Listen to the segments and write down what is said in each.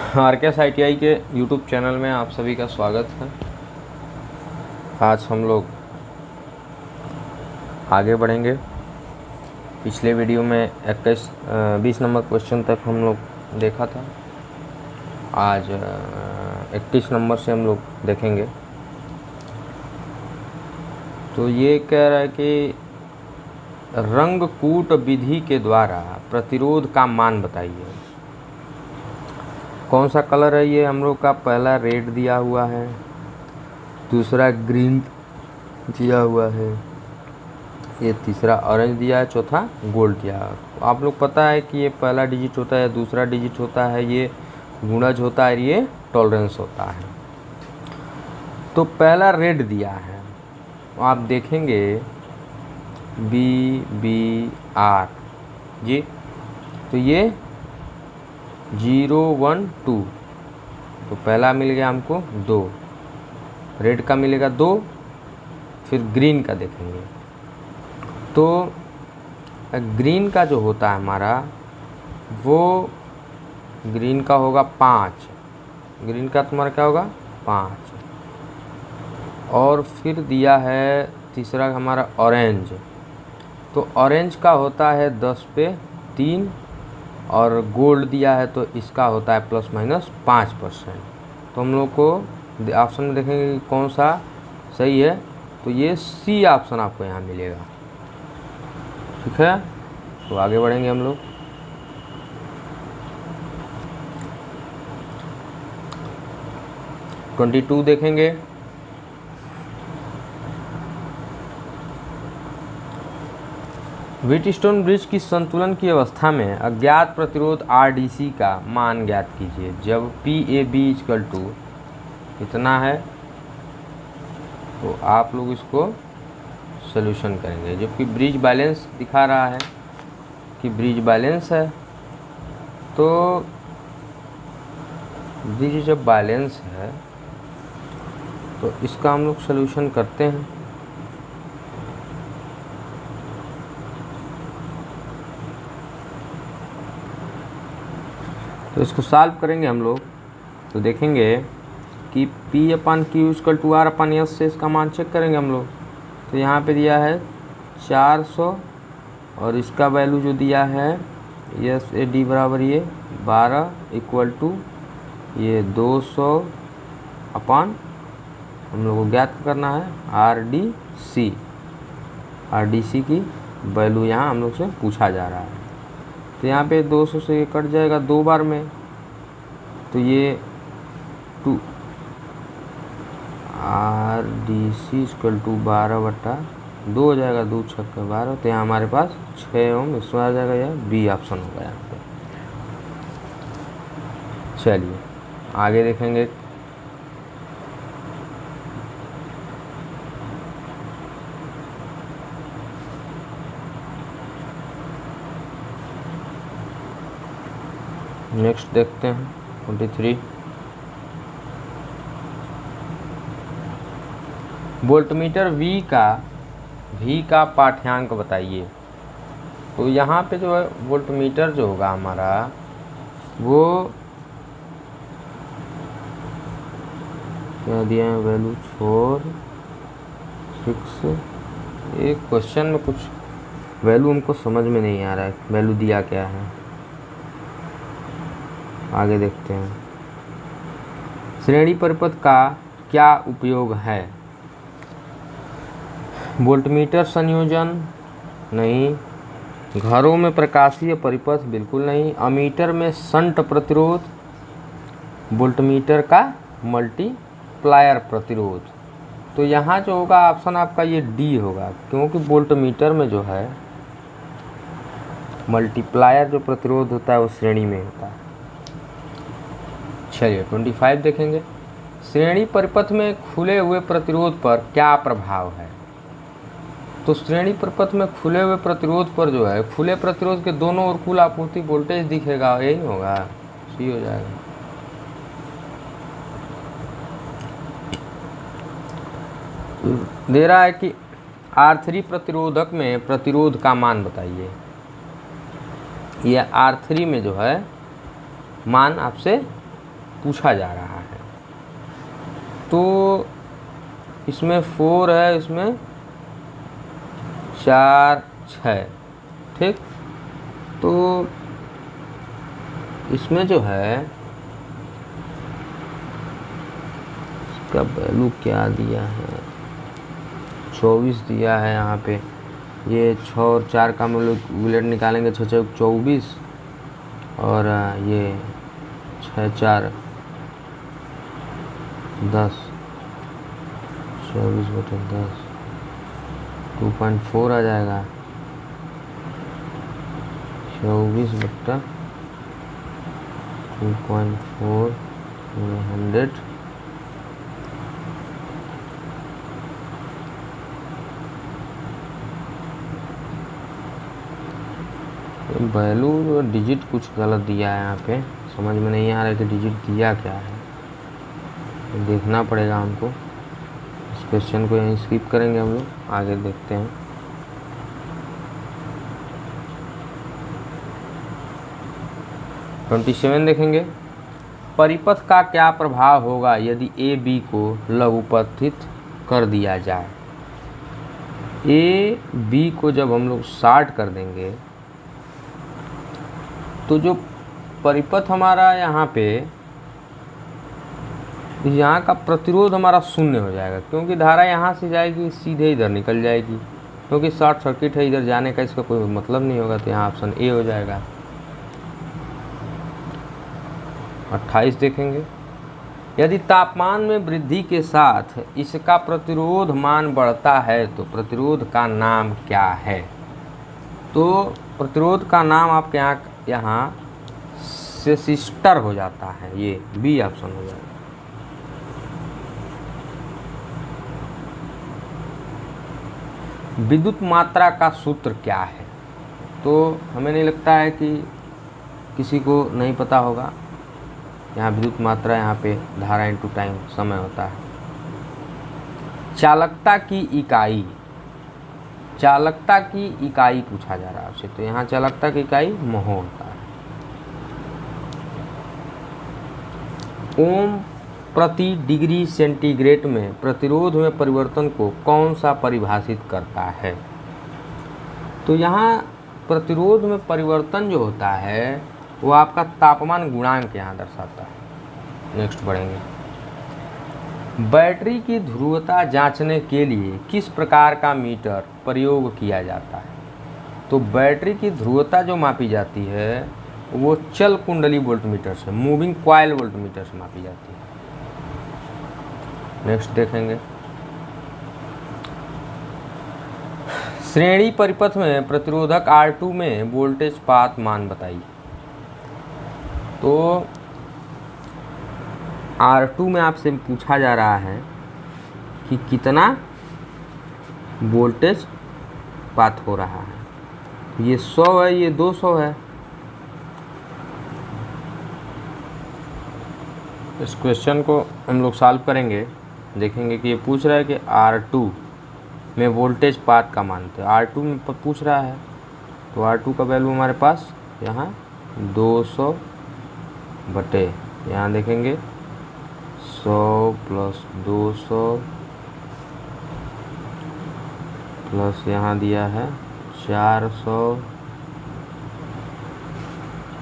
RKSITI के YouTube channel में आप सभी का स्वागत है। आज हम लोग आगे बढ़ेंगे। पिछले वीडियो में 20 नंबर क्वेश्चन तक हम लोग देखा था। आज 31 नंबर से हम लोग देखेंगे। तो ये कह रहा है कि रंगकूट विधि के द्वारा प्रतिरोध का मान बताइए। कौन सा कलर है ये हम लोग का? पहला रेड दिया हुआ है, दूसरा ग्रीन दिया हुआ है, ये तीसरा ऑरेंज दिया है, चौथा गोल्ड दिया है। तो आप लोग पता है कि ये पहला डिजिट होता है, दूसरा डिजिट होता है, ये गुणज होता है, ये टॉलरेंस होता है। तो पहला रेड दिया है, आप देखेंगे BBR जी, तो ये 0 1 2, तो पहला मिल गया हमको 2, रेड का मिलेगा 2, फिर ग्रीन का देखेंगे तो ग्रीन का जो होता है हमारा वो ग्रीन का होगा 5, ग्रीन का तुम्हारा क्या होगा 5। और फिर दिया है तीसरा हमारा ऑरेंज, तो ऑरेंज का होता है 10 पे 3, और गोल्ड दिया है तो इसका होता है ±5%। तो हम लोग को ऑप्शन में देखेंगे कि कौन सा सही है, तो ये सी ऑप्शन आपको यहाँ मिलेगा। ठीक है, तो आगे बढ़ेंगे हम लोग। ट्वेंटी 22 देखेंगे। व्हीटस्टोन ब्रिज की संतुलन की अवस्था में अज्ञात प्रतिरोध RDC का मान ज्ञात कीजिए जब PAB इतना है। तो आप लोग इसको सॉल्यूशन करेंगे, जबकि ब्रिज बैलेंस दिखा रहा है कि ब्रिज बैलेंस है। तो ब्रिज जब बैलेंस है तो इसका हम लोग सॉल्यूशन करते हैं। तो इसको सॉल्व करेंगे हम लोग, तो देखेंगे कि P/Q = R/S से इसका मान चेक करेंगे हम लोग। तो यहाँ पे दिया है 400 और इसका वैल्यू जो दिया है SAD बराबर ये 12 = ये 200 अपन हम लोग को ज्ञात करना है RDC की वैल्यू यहाँ हम लोग से पूछा जा रहा है। तो यहाँ पे 200 से ये कट जाएगा 2 बार में, तो ये 2 RDC = 12/2 हो जाएगा, 2 × 6 = 12। तो यहाँ हमारे पास 6 ओम इसमें आ जाएगा, यह बी ऑप्शन होगा यहाँ पे। चलिए आगे देखेंगे। नेक्स्ट देखते हैं 23। वोल्टमीटर V का पाठ्यांक बताइए। तो यहाँ पे जो है वोल्टमीटर जो होगा हमारा वो क्या दिया है, वैल्यू 4 6। एक क्वेश्चन में कुछ वैल्यू हमको समझ में नहीं आ रहा है, वैल्यू दिया क्या है। आगे देखते हैं। श्रेणी परिपथ का क्या उपयोग है? वोल्टमीटर संयोजन नहीं, घरों में प्रकाशीय परिपथ बिल्कुल नहीं, अमीटर में शंट प्रतिरोध, वोल्टमीटर का मल्टीप्लायर प्रतिरोध। तो यहाँ जो होगा ऑप्शन आपका ये D होगा, क्योंकि वोल्टमीटर में जो है मल्टीप्लायर जो प्रतिरोध होता है वो श्रेणी में होता है। चलिए 25 देखेंगे। श्रेणी परिपथ में खुले हुए प्रतिरोध पर क्या प्रभाव है? तो श्रेणी परिपथ में खुले हुए प्रतिरोध पर जो है, खुले प्रतिरोध के दोनों ओर कुल आपूर्ति वोल्टेज दिखेगा, यही नहीं होगा, सी हो जाएगा। दे रहा है कि R3 प्रतिरोधक में प्रतिरोध का मान बताइए। यह R3 में जो है मान आपसे पूछा जा रहा है। तो इसमें 4 है, इसमें 4 6, ठीक। तो इसमें जो है इसका वैल्यू क्या दिया है, 24 दिया है यहाँ पे। ये 6 और 4 का हम लोग बुलेट निकालेंगे, 6 6 24, और ये 6 4 10, 24/10 2.4 आ जाएगा। 24/2.4 100। वैल्यू डिजिट कुछ गलत दिया है यहाँ पे, समझ में नहीं आ रहा है कि डिजिट दिया क्या है, तो देखना पड़ेगा हमको। इस क्वेश्चन को यहीं स्किप करेंगे हम लोग, आगे देखते हैं। ट्वेंटी 27 देखेंगे। परिपथ का क्या प्रभाव होगा यदि ए बी को लघुपथित कर दिया जाए। ए बी को जब हम लोग शार्ट कर देंगे तो जो परिपथ हमारा यहाँ पे, यहाँ का प्रतिरोध हमारा शून्य हो जाएगा, क्योंकि धारा यहाँ से जाएगी सीधे इधर निकल जाएगी, क्योंकि शॉर्ट सर्किट है, इधर जाने का इसका कोई मतलब नहीं होगा। तो यहाँ ऑप्शन ए हो जाएगा। 28 देखेंगे। यदि तापमान में वृद्धि के साथ इसका प्रतिरोध मान बढ़ता है तो प्रतिरोध का नाम क्या है। तो प्रतिरोध का नाम आपके यहाँ रेसिस्टर हो जाता है, ये बी ऑप्शन हो जाएगा। विद्युत मात्रा का सूत्र क्या है, तो हमें नहीं लगता है कि किसी को नहीं पता होगा। यहाँ विद्युत मात्रा, यहाँ पे धारा इनटू टाइम समय होता है। चालकता की इकाई, चालकता की इकाई पूछा जा रहा है आपसे, तो यहाँ चालकता की इकाई मोह होता है। ओम प्रति डिग्री सेंटीग्रेड में प्रतिरोध में परिवर्तन को कौन सा परिभाषित करता है। तो यहाँ प्रतिरोध में परिवर्तन जो होता है वो आपका तापमान गुणांक यहाँ दर्शाता है। नेक्स्ट बढ़ेंगे। बैटरी की ध्रुवता जांचने के लिए किस प्रकार का मीटर प्रयोग किया जाता है। तो बैटरी की ध्रुवता जो मापी जाती है वो चल कुंडली वोल्टमीटर से, मूविंग कॉइल वोल्टमीटर से मापी जाती है। नेक्स्ट देखेंगे। श्रेणी परिपथ में प्रतिरोधक R2 में वोल्टेज पात मान बताइए। तो R2 में आपसे पूछा जा रहा है कि कितना वोल्टेज पात हो रहा है। ये 100 है, ये 200 है। इस क्वेश्चन को हम लोग सॉल्व करेंगे, देखेंगे कि ये पूछ रहा है कि R2 में वोल्टेज पात का मान, तो R2 में पूछ रहा है, तो R2 का वैल्यू हमारे पास यहाँ 200 बटे, यहाँ देखेंगे 100 प्लस 200 प्लस यहाँ दिया है 400,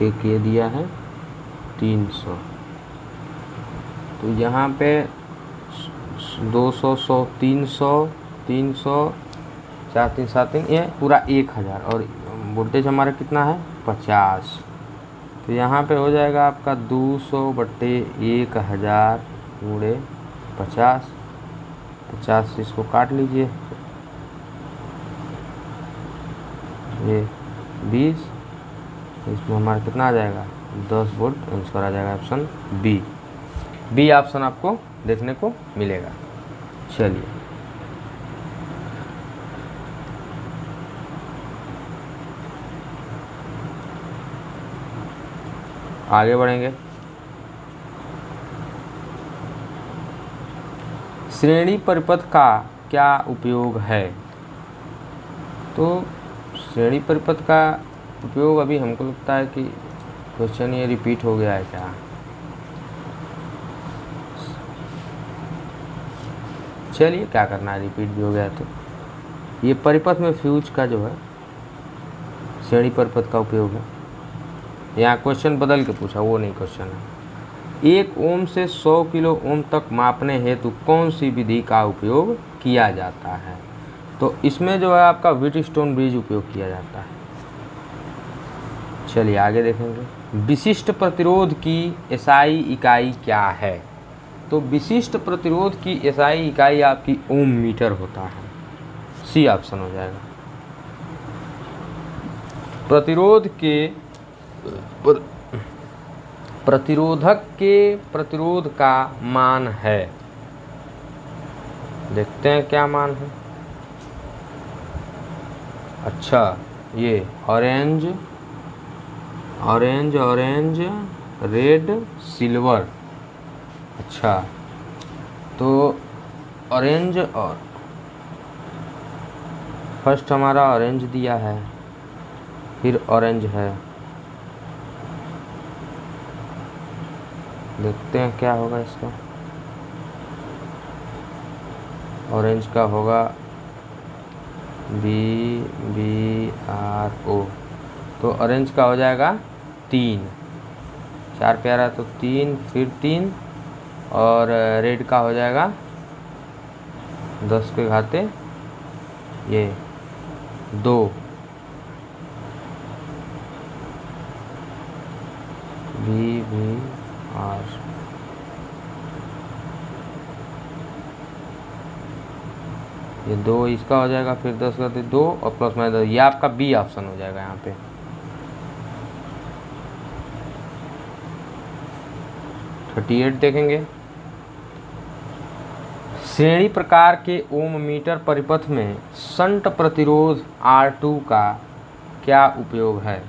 एक ये दिया है 300। तो यहाँ पे 200 100 300 300 4 3 7 3, ये पूरा 1000, और वोल्टेज हमारा कितना है 50। तो यहाँ पे हो जाएगा आपका 200 बटे 1000 गुणे 50। 50 से इसको काट लीजिए, ये 20, इसमें हमारा कितना आ जाएगा 10 वोल्ट। आंसर आ जाएगा ऑप्शन बी। बी ऑप्शन आपको देखने को मिलेगा। चलिए आगे बढ़ेंगे। श्रेणी परिपथ का क्या उपयोग है। तो श्रेणी परिपथ का उपयोग, अभी हमको लगता है कि क्वेश्चन ये रिपीट हो गया है क्या। चलिए क्या करना है, रिपीट भी हो गया तो ये परिपथ में फ्यूज का जो है श्रेणी परिपथ का उपयोग है। यहाँ क्वेश्चन बदल के पूछा, वो नहीं क्वेश्चन है। 1 ओम से 100 किलो ओम तक मापने हेतु कौन सी विधि का उपयोग किया जाता है? तो इसमें जो है आपका व्हीटस्टोन ब्रिज उपयोग किया जाता है। चलिए आगे देखेंगे। विशिष्ट प्रतिरोध की एसआई इकाई क्या है? तो विशिष्ट प्रतिरोध की एसआई इकाई आपकी ओम मीटर होता है। सी ऑप्शन हो जाएगा। प्रतिरोधक के प्रतिरोध का मान है। देखते हैं क्या मान है। अच्छा, ये ऑरेंज रेड सिल्वर। अच्छा, तो ऑरेंज और फर्स्ट हमारा ऑरेंज दिया है, फिर ऑरेंज है। देखते हैं क्या होगा इसका। ऑरेंज का होगा BBRO, तो ऑरेंज का हो जाएगा 3, 4 पे आ रहा तो 3, फिर 3, और रेड का हो जाएगा 10 के घाते ये 2, BBR। ये 2 इसका हो जाएगा, फिर 10 का 2 और प्लस माइनस 10, ये आपका बी ऑप्शन हो जाएगा यहाँ पे। थर्टी 38 देखेंगे। श्रेणी प्रकार के ओम मीटर परिपथ में शंट प्रतिरोध R2 का क्या उपयोग है?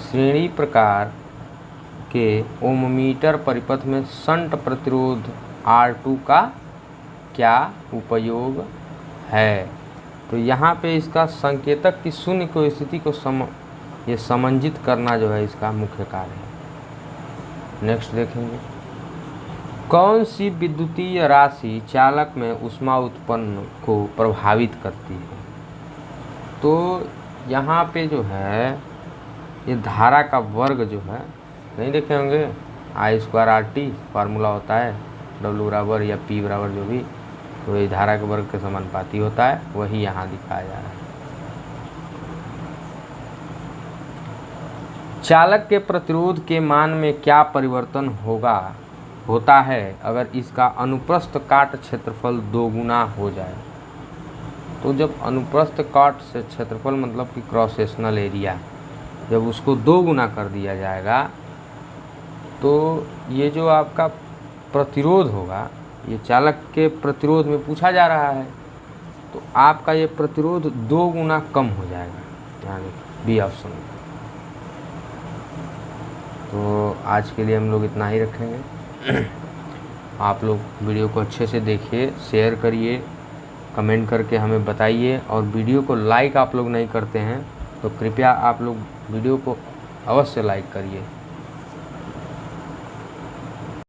श्रेणी प्रकार के ओम मीटर परिपथ में शंट प्रतिरोध R2 का क्या उपयोग है? तो यहाँ पे इसका संकेतक की शून्य को स्थिति को ये समंजित करना जो है इसका मुख्य कार्य है। नेक्स्ट देखेंगे। कौन सी विद्युतीय राशि चालक में ऊष्मा उत्पन्न को प्रभावित करती है? तो यहाँ पे जो है ये धारा का वर्ग जो है, नहीं देखे होंगे, I²RT फार्मूला होता है, W बराबर या P बराबर जो भी, तो ये धारा के वर्ग के समानुपाती होता है, वही यहाँ दिखाया जा रहा है। चालक के प्रतिरोध के मान में क्या परिवर्तन होता है अगर इसका अनुप्रस्थ काट क्षेत्रफल 2 गुना हो जाए? तो जब अनुप्रस्थ काट से क्षेत्रफल मतलब कि क्रॉस सेक्शनल एरिया, जब उसको 2 गुना कर दिया जाएगा तो ये जो आपका प्रतिरोध होगा, ये चालक के प्रतिरोध में पूछा जा रहा है, तो आपका ये प्रतिरोध 2 गुना कम हो जाएगा, यानी बी ऑप्शन। तो आज के लिए हम लोग इतना ही रखेंगे। आप लोग वीडियो को अच्छे से देखिए, शेयर करिए, कमेंट करके हमें बताइए, और वीडियो को लाइक आप लोग नहीं करते हैं तो कृपया आप लोग वीडियो को अवश्य लाइक करिए।